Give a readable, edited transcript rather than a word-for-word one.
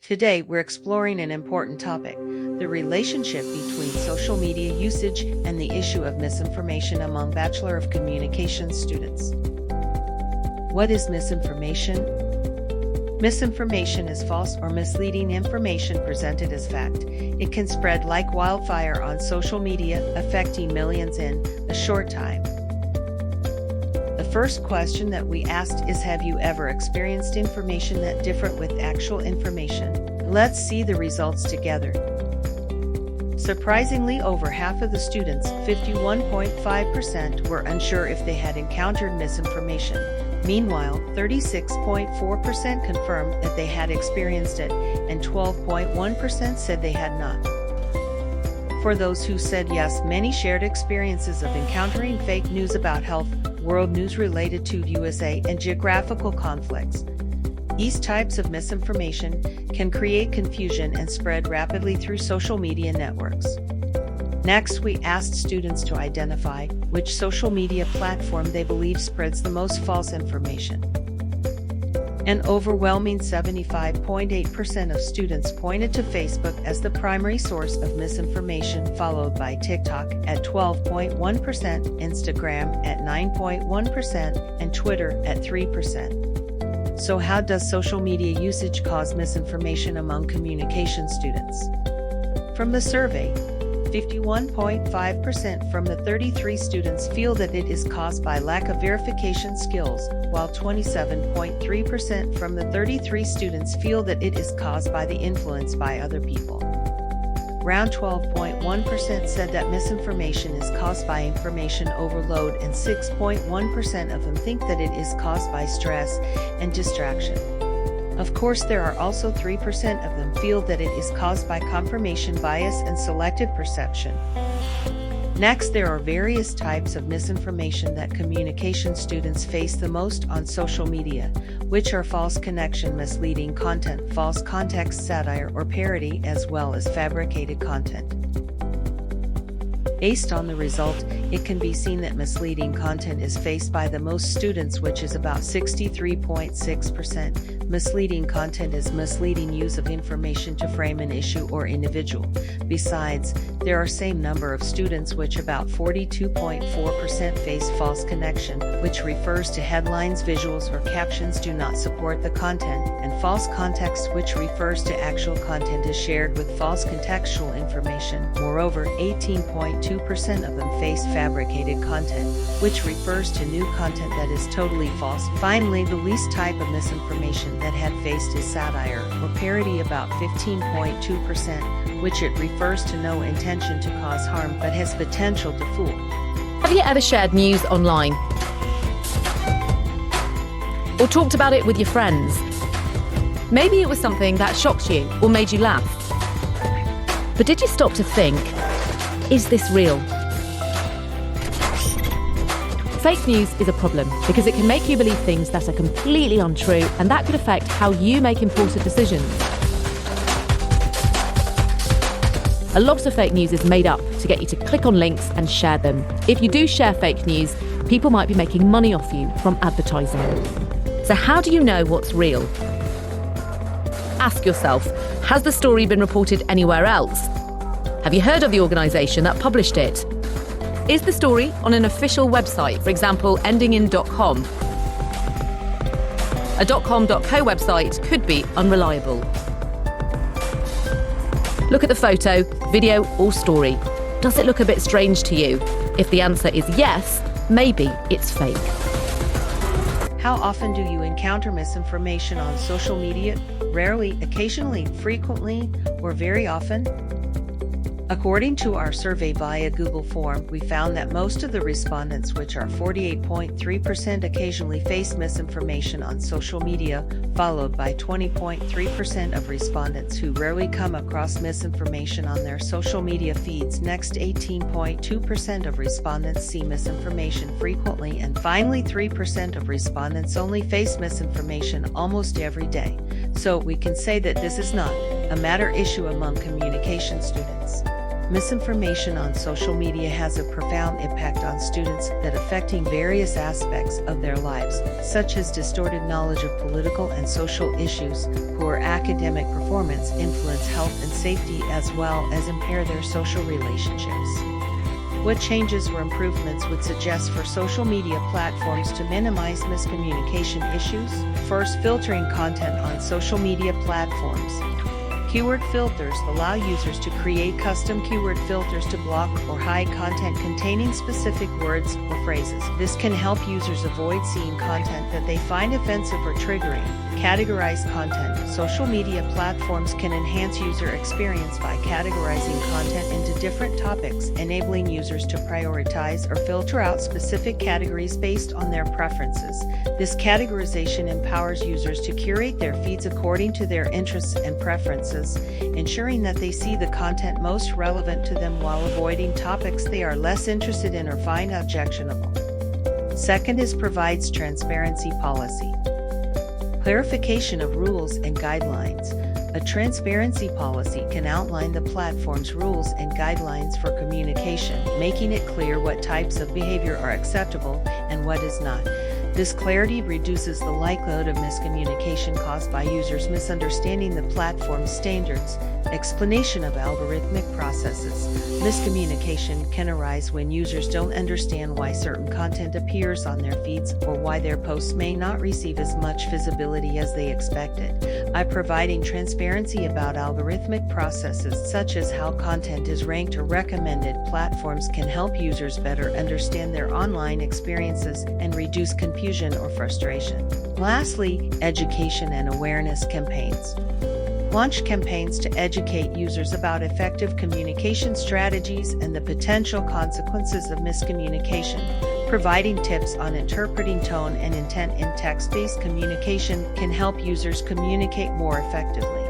Today, we're exploring an important topic, the relationship between social media usage and the issue of misinformation among Bachelor of Communication students. What is misinformation? Misinformation is false or misleading information presented as fact. It can spread like wildfire on social media, affecting millions in a short time. The first question that we asked is, have you ever experienced information that differed with actual information? Let's see the results together. Surprisingly, over half of the students, 51.5%, were unsure if they had encountered misinformation. Meanwhile, 36.4% confirmed that they had experienced it, and 12.1% said they had not. For those who said yes, many shared experiences of encountering fake news about health, world news related to USA, and geographical conflicts. These types of misinformation can create confusion and spread rapidly through social media networks. Next, we asked students to identify which social media platform they believe spreads the most false information. An overwhelming 75.8% of students pointed to Facebook as the primary source of misinformation, followed by TikTok at 12.1%, Instagram at 9.1%, and Twitter at 3%. So how does social media usage cause misinformation among communication students? From the survey, 51.5% from the 33 students feel that it is caused by lack of verification skills, while 27.3% from the 33 students feel that it is caused by the influence by other people. Around 12.1% said that misinformation is caused by information overload, and 6.1% of them think that it is caused by stress and distraction. Of course, there are also 3% of them feel that it is caused by confirmation bias and selective perception. Next, there are various types of misinformation that communication students face the most on social media, which are false connection, misleading content, false context, satire or parody, as well as fabricated content. Based on the result, it can be seen that misleading content is faced by the most students, which is about 63.6%. Misleading content is misleading use of information to frame an issue or individual. Besides, there are same number of students, which about 42.4% face false connection, which refers to headlines, visuals, or captions do not support the content, and false context, which refers to actual content is shared with false contextual information. Moreover, 18.2% of them face fabricated content, which refers to new content that is totally false. Finally, the least type of misinformation that had faced is satire or parody, about 15.2%, which it refers to no intention to cause harm but has potential to fool. Have you ever shared news online? Or talked about it with your friends? Maybe it was something that shocked you or made you laugh. But did you stop to think, is this real? Fake news is a problem because it can make you believe things that are completely untrue, and that could affect how you make important decisions. A lot of fake news is made up to get you to click on links and share them. If you do share fake news, people might be making money off you from advertising. So how do you know what's real? Ask yourself, has the story been reported anywhere else? Have you heard of the organisation that published it? Is the story on an official website, for example, ending in .com? A .com.co website could be unreliable. Look at the photo, video, or story. Does it look a bit strange to you? If the answer is yes, maybe it's fake. How often do you encounter misinformation on social media? Rarely, occasionally, frequently, or very often? According to our survey via Google form, we found that most of the respondents, which are 48.3%, occasionally face misinformation on social media, followed by 20.3% of respondents who rarely come across misinformation on their social media feeds. Next, 18.2% of respondents see misinformation frequently, and finally 3% of respondents only face misinformation almost every day. So we can say that this is not a matter issue among communication students. Misinformation on social media has a profound impact on students that affecting various aspects of their lives, such as distorted knowledge of political and social issues, poor academic performance, influence health and safety, as well as impair their social relationships. What changes or improvements would suggest for social media platforms to minimize miscommunication issues? First, filtering content on social media platforms. Keyword filters allow users to create custom keyword filters to block or hide content containing specific words or phrases. This can help users avoid seeing content that they find offensive or triggering. Categorize content. Social media platforms can enhance user experience by categorizing content into different topics, enabling users to prioritize or filter out specific categories based on their preferences. This categorization empowers users to curate their feeds according to their interests and preferences, ensuring that they see the content most relevant to them while avoiding topics they are less interested in or find objectionable. Second is provides transparency policy. Clarification of rules and guidelines. A transparency policy can outline the platform's rules and guidelines for communication, making it clear what types of behavior are acceptable and what is not. This clarity reduces the likelihood of miscommunication caused by users misunderstanding the platform's standards. Explanation of algorithmic processes. Miscommunication can arise when users don't understand why certain content appears on their feeds or why their posts may not receive as much visibility as they expected. By providing transparency about algorithmic processes such as how content is ranked or recommended, platforms can help users better understand their online experiences and reduce confusion or frustration. Lastly, education and awareness campaigns. Launch campaigns to educate users about effective communication strategies and the potential consequences of miscommunication. Providing tips on interpreting tone and intent in text-based communication can help users communicate more effectively.